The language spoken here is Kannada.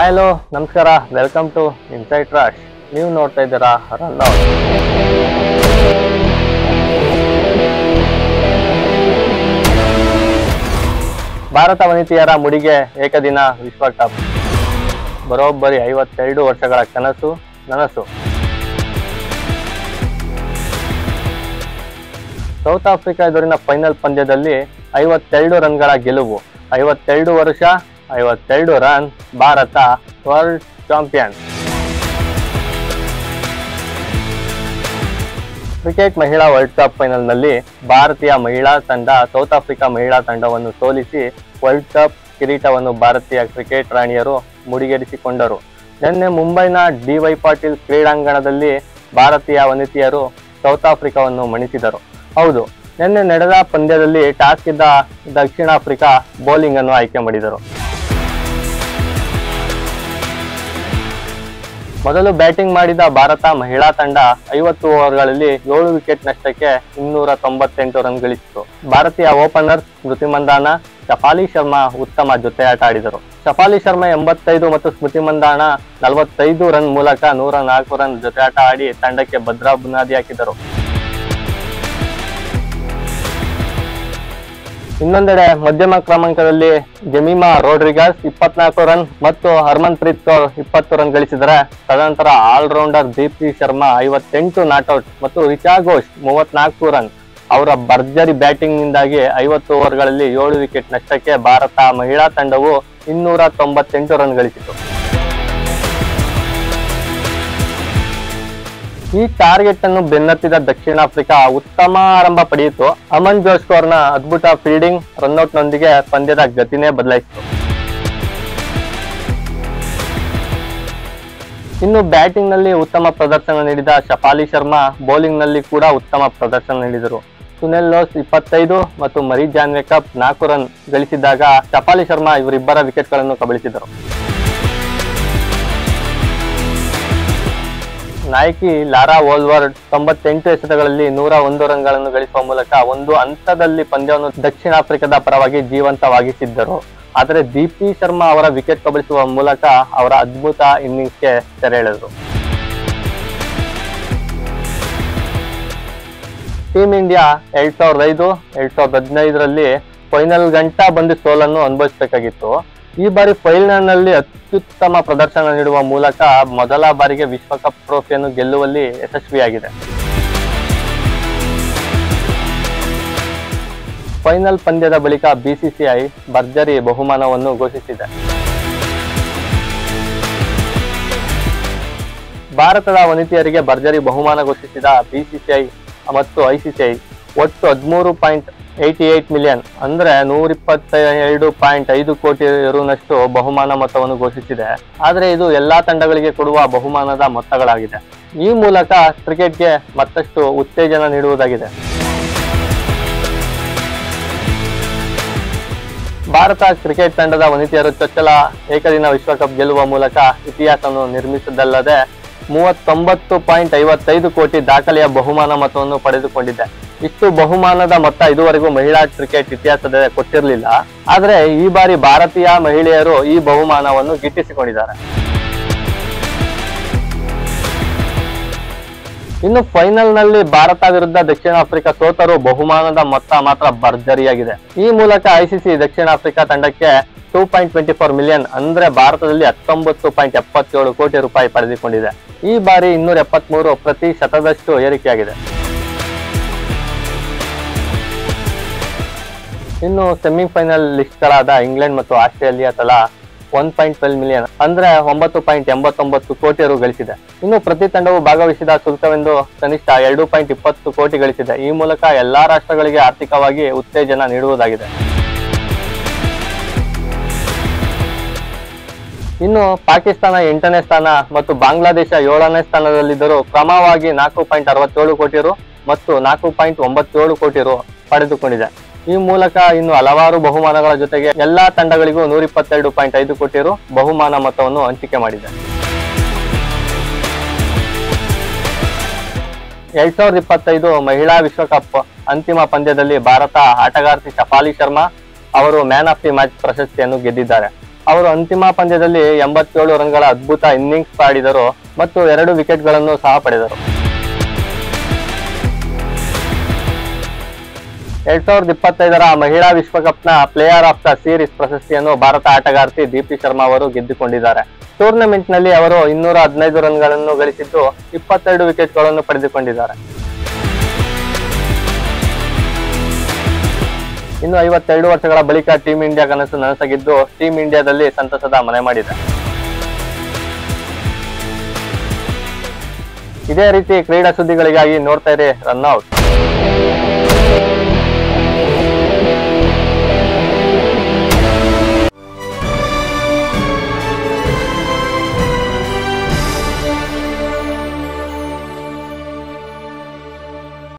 ಹಲೋ ನಮಸ್ಕಾರ, ವೆಲ್ಕಮ್ ಟು ಇನ್ಸೈಟ್ ರಾಶ್. ನೀವು ನೋಡ್ತಾ ಇದ್ದೀರಾ ರನ್ ಔಟ್. ಭಾರತ ವನಿತೆಯರ ಮುಡಿಗೆ ಏಕದಿನ ವಿಶ್ವಕಪ್. ಬರೋಬ್ಬರಿ 52 ವರ್ಷಗಳ ಕನಸು ನನಸು. ಸೌತ್ ಆಫ್ರಿಕಾ ಎದುರಿನ ಫೈನಲ್ ಪಂದ್ಯದಲ್ಲಿ 52 ರನ್ಗಳ ಗೆಲುವು. 52 ವರ್ಷ 52 run, Bharat world champion. Cricket ಮಹಿಳಾ ವರ್ಲ್ಡ್ ಕಪ್ ಫೈನಲ್ನಲ್ಲಿ ಭಾರತೀಯ ಮಹಿಳಾ ತಂಡ ಸೌತ್ ಆಫ್ರಿಕಾ ಮಹಿಳಾ ತಂಡವನ್ನು ಸೋಲಿಸಿ ವರ್ಲ್ಡ್ ಕಪ್ ಕಿರೀಟವನ್ನು ಭಾರತೀಯ ಕ್ರಿಕೆಟ್ ರಾಣಿಯರು ಮುಡಿಗೇರಿಸಿಕೊಂಡರು. ನಿನ್ನೆ ಮುಂಬೈನ ಡಿ.ವೈ. ಪಾಟೀಲ್ ಕ್ರೀಡಾಂಗಣದಲ್ಲಿ ಭಾರತೀಯ ವನಿತೆಯರು ಸೌತ್ ಆಫ್ರಿಕಾವನ್ನು ಮಣಿಸಿದರು. ಹೌದು, ನಿನ್ನೆ ನಡೆದ ಪಂದ್ಯದಲ್ಲಿ ಟಾಸ್ ಗೆದ್ದ ದಕ್ಷಿಣ ಆಫ್ರಿಕಾ ಬೌಲಿಂಗ್ ಅನ್ನು ಆಯ್ಕೆ ಮಾಡಿದರು. ಮೊದಲು ಬ್ಯಾಟಿಂಗ್ ಮಾಡಿದ ಭಾರತ ಮಹಿಳಾ ತಂಡ 50 ಓವರ್ಗಳಲ್ಲಿ 7 ವಿಕೆಟ್ ನಷ್ಟಕ್ಕೆ 298 ರನ್ ಗಳಿಸಿತು. ಭಾರತೀಯ ಓಪನರ್ಸ್ ಸ್ಮೃತಿ ಮಂದಾನ, ಶಫಾಲಿ ಶರ್ಮಾ ಉತ್ತಮ ಜೊತೆಯಾಟ ಆಡಿದರು. ಶಫಾಲಿ ಶರ್ಮಾ 85 ಮತ್ತು ಸ್ಮೃತಿ ಮಂದಾನ 45 ರನ್ ಮೂಲಕ 104 ರನ್ ಜೊತೆಯಾಟ ಆಡಿ ತಂಡಕ್ಕೆ ಭದ್ರ ಬುನಾದಿ ಹಾಕಿದರು. ಇನ್ನೊಂದೆಡೆ ಮಧ್ಯಮ ಕ್ರಮಾಂಕದಲ್ಲಿ ಜೆಮಿಮಾ ರೋಡ್ರಿಗಸ್ 24 ರನ್ ಮತ್ತು ಹರ್ಮನ್ ಪ್ರೀತ್ ಕೌರ್ 20 ರನ್ ಗಳಿಸಿದರೆ, ತದನಂತರ ಆಲ್ರೌಂಡರ್ ದೀಪ್ತಿ ಶರ್ಮಾ 58 ನಾಟ್ಔಟ್ ಮತ್ತು ರಿಚಾ ಘೋಷ್ 34 ರನ್. ಅವರ ಭರ್ಜರಿ ಬ್ಯಾಟಿಂಗ್ ನಿಂದಾಗಿ 50 ಓವರ್ಗಳಲ್ಲಿ 7 ವಿಕೆಟ್ ನಷ್ಟಕ್ಕೆ ಭಾರತ ಮಹಿಳಾ ತಂಡವು 298 ರನ್ ಗಳಿಸಿತು. ಈ ಟಾರ್ಗೆಟ್ ಅನ್ನು ಬೆನ್ನತ್ತಿದ ದಕ್ಷಿಣ ಆಫ್ರಿಕಾ ಉತ್ತಮ ಆರಂಭ ಪಡೆಯಿತು. ಅಮನ್ ಜೋಸ್ಕೋರ್ನ ಅದ್ಭುತ ಫೀಲ್ಡಿಂಗ್ ರನ್ಔಟ್ ನೊಂದಿಗೆ ಪಂದ್ಯದ ಗತಿನೇ ಬದಲಾಯಿಸಿತು. ಇನ್ನು ಬ್ಯಾಟಿಂಗ್ ನಲ್ಲಿ ಉತ್ತಮ ಪ್ರದರ್ಶನ ನೀಡಿದ ಶಫಾಲಿ ಶರ್ಮಾ ಬೌಲಿಂಗ್ ನಲ್ಲಿ ಕೂಡ ಉತ್ತಮ ಪ್ರದರ್ಶನ ನೀಡಿದರು. ಸುನಿಲ್ ಲೋಸ್ 25 ಮತ್ತು ಮರಿ ಜಾನ್ವೇಕಪ್ 4 ರನ್ ಗಳಿಸಿದಾಗ ಶಫಾಲಿ ಶರ್ಮಾ ಇವರಿಬ್ಬರ ವಿಕೆಟ್ ಗಳನ್ನು ಕಬಳಿಸಿದರು. ನಾಯಕಿ ಲಾರಾ ವೋಲ್ವರ್ಡ್ 98 ಎಸೆತಗಳಲ್ಲಿ 101 ರನ್ಗಳನ್ನು ಗಳಿಸುವ ಮೂಲಕ ಒಂದು ಹಂತದಲ್ಲಿ ಪಂದ್ಯವನ್ನು ದಕ್ಷಿಣ ಆಫ್ರಿಕಾದ ಪರವಾಗಿ ಜೀವಂತವಾಗಿಸಿದ್ದರು. ಆದರೆ ದೀಪ್ತಿ ಶರ್ಮಾ ಅವರ ವಿಕೆಟ್ ಕಬಳಿಸುವ ಮೂಲಕ ಅವರ ಅದ್ಭುತ ಇನ್ನಿಂಗ್ಸ್ಗೆ ತೆರೆ ಎಳೆದರು. ಟೀಮ್ ಇಂಡಿಯಾ 2005, 2015ರಲ್ಲಿ ಫೈನಲ್ ಗಂಟ ಬಂದು ಸೋಲನ್ನು ಅನುಭವಿಸಬೇಕಾಗಿತ್ತು. ಈ ಬಾರಿ ಫೈನಲ್ನಲ್ಲಿ ಅತ್ಯುತ್ತಮ ಪ್ರದರ್ಶನ ನೀಡುವ ಮೂಲಕ ಮೊದಲ ಬಾರಿಗೆ ವಿಶ್ವಕಪ್ ಟ್ರೋಫಿಯನ್ನು ಗೆಲ್ಲುವಲ್ಲಿ ಯಶಸ್ವಿಯಾಗಿದೆ. ಫೈನಲ್ ಪಂದ್ಯದ ಬಳಿಕ ಬಿಸಿಸಿಐ ಭರ್ಜರಿ ಬಹುಮಾನವನ್ನು ಘೋಷಿಸಿದೆ. ಭಾರತದ ವನಿತೆಯರಿಗೆ ಭರ್ಜರಿ ಬಹುಮಾನ ಘೋಷಿಸಿದ ಬಿಸಿಸಿಐ ಮತ್ತು ಐಸಿಸಿಐ ಒಟ್ಟು 13.88 ಮಿಲಿಯನ್ ಅಂದ್ರೆ 122.5 ಕೋಟಿ ರುನಷ್ಟು ಬಹುಮಾನ ಮೊತ್ತವನ್ನು ಘೋಷಿಸಿದೆ. ಆದರೆ ಇದು ಎಲ್ಲಾ ತಂಡಗಳಿಗೆ ಕೊಡುವ ಬಹುಮಾನದ ಮೊತ್ತಗಳಾಗಿದೆ. ಈ ಮೂಲಕ ಕ್ರಿಕೆಟ್ಗೆ ಮತ್ತಷ್ಟು ಉತ್ತೇಜನ ನೀಡುವುದಾಗಿದೆ. ಭಾರತ ಕ್ರಿಕೆಟ್ ತಂಡದ ವನಿತೆಯರು ಚೊಚ್ಚಲ ಏಕದಿನ ವಿಶ್ವಕಪ್ ಗೆಲ್ಲುವ ಮೂಲಕ ಇತಿಹಾಸವನ್ನು ನಿರ್ಮಿಸಿದ್ದಲ್ಲದೆ 39.55 ಕೋಟಿ ದಾಖಲೆಯ ಬಹುಮಾನ ಮೊತ್ತವನ್ನು ಪಡೆದುಕೊಂಡಿದೆ. ಇಷ್ಟು ಬಹುಮಾನದ ಮೊತ್ತ ಇದುವರೆಗೂ ಮಹಿಳಾ ಕ್ರಿಕೆಟ್ ಇತಿಹಾಸದಲ್ಲಿ ಕೊಟ್ಟಿರಲಿಲ್ಲ. ಆದರೆ ಈ ಬಾರಿ ಭಾರತೀಯ ಮಹಿಳೆಯರು ಈ ಬಹುಮಾನವನ್ನು ಗಿಟ್ಟಿಸಿಕೊಂಡಿದ್ದಾರೆ. ಇನ್ನು ಫೈನಲ್ ನಲ್ಲಿ ಭಾರತ ವಿರುದ್ಧ ದಕ್ಷಿಣ ಆಫ್ರಿಕಾ ಸೋತರೂ ಬಹುಮಾನದ ಮೊತ್ತ ಮಾತ್ರ ಭರ್ಜರಿಯಾಗಿದೆ. ಈ ಮೂಲಕ ಐಸಿಸಿ ದಕ್ಷಿಣ ಆಫ್ರಿಕಾ ತಂಡಕ್ಕೆ 2.24 ಮಿಲಿಯನ್ ಅಂದ್ರೆ ಭಾರತದಲ್ಲಿ 19.77 ಕೋಟಿ ರೂಪಾಯಿ ಪಡೆದುಕೊಂಡಿದೆ. ಈ ಬಾರಿ 273% ಏರಿಕೆಯಾಗಿದೆ. ಇನ್ನು ಸೆಮಿಫೈನಲ್ ಲಿಸ್ಟ್ಗಳಾದ ಇಂಗ್ಲೆಂಡ್ ಮತ್ತು ಆಸ್ಟ್ರೇಲಿಯಾ ತಲಾ 1.12 ಮಿಲಿಯನ್ ಅಂದ್ರೆ 9.89 ಕೋಟಿ ರು ಗಳಿಸಿದೆ. ಇನ್ನು ಪ್ರತಿ ತಂಡವು ಭಾಗವಹಿಸಿದ ಶುಲ್ಕವೆಂದು ಕನಿಷ್ಠ 2.20 ಕೋಟಿ ಗಳಿಸಿದೆ. ಈ ಮೂಲಕ ಎಲ್ಲಾ ರಾಷ್ಟ್ರಗಳಿಗೆ ಆರ್ಥಿಕವಾಗಿ ಉತ್ತೇಜನ ನೀಡುವುದಾಗಿದೆ. ಇನ್ನು ಪಾಕಿಸ್ತಾನ 8ನೇ ಸ್ಥಾನ ಮತ್ತು ಬಾಂಗ್ಲಾದೇಶ 7ನೇ ಸ್ಥಾನದಲ್ಲಿದ್ದರೂ ಕ್ರಮವಾಗಿ 4.67 ಕೋಟಿ ರು ಮತ್ತು 4.97 ಕೋಟಿ ರು ಪಡೆದುಕೊಂಡಿದೆ. ಈ ಮೂಲಕ ಇನ್ನು ಹಲವಾರು ಬಹುಮಾನಗಳ ಜೊತೆಗೆ ಎಲ್ಲಾ ತಂಡಗಳಿಗೂ 122.5 ಕೋಟಿ ರು ಬಹುಮಾನ ಮೊತ್ತವನ್ನು ಹಂಚಿಕೆ ಮಾಡಿದೆ. 2025 ಮಹಿಳಾ ವಿಶ್ವಕಪ್ ಅಂತಿಮ ಪಂದ್ಯದಲ್ಲಿ ಭಾರತ ಆಟಗಾರ್ತಿ ಶಫಾಲಿ ಶರ್ಮಾ ಅವರು ಮ್ಯಾನ್ ಆಫ್ ದಿ ಮ್ಯಾಚ್ ಪ್ರಶಸ್ತಿಯನ್ನು ಗೆದ್ದಿದ್ದಾರೆ. ಅವರು ಅಂತಿಮ ಪಂದ್ಯದಲ್ಲಿ 87 ರನ್ಗಳ ಅದ್ಭುತ ಇನ್ನಿಂಗ್ಸ್ ಆಡಿದರು ಮತ್ತು 2 ವಿಕೆಟ್ಗಳನ್ನು ಸಹ ಪಡೆದರು. 2025ರ ಮಹಿಳಾ ವಿಶ್ವಕಪ್ನ ಪ್ಲೇಯರ್ ಆಫ್ ದ ಸೀರೀಸ್ ಪ್ರಶಸ್ತಿಯನ್ನು ಭಾರತ ಆಟಗಾರ್ತಿ ದೀಪ್ತಿ ಶರ್ಮಾ ಅವರು ಗೆದ್ದುಕೊಂಡಿದ್ದಾರೆ. ಟೂರ್ನಮೆಂಟ್ನಲ್ಲಿ ಅವರು 215 ರನ್ಗಳನ್ನು ಗಳಿಸಿದ್ದು 22 ವಿಕೆಟ್ಗಳನ್ನು ಪಡೆದುಕೊಂಡಿದ್ದಾರೆ. ಇನ್ನು 52 ವರ್ಷಗಳ ಬಳಿಕ ಟೀಂ ಇಂಡಿಯಾ ಕನಸು ನನಸಾಗಿದ್ದು ಟೀಂ ಇಂಡಿಯಾದಲ್ಲಿ ಸಂತಸದ ಮನೆ ಮಾಡಿದೆ. ಇದೇ ರೀತಿ ಕ್ರೀಡಾ ಸುದ್ದಿಗಳಿಗಾಗಿ ನೋಡ್ತಾ ಇರಿ ರನ್ ಔಟ್.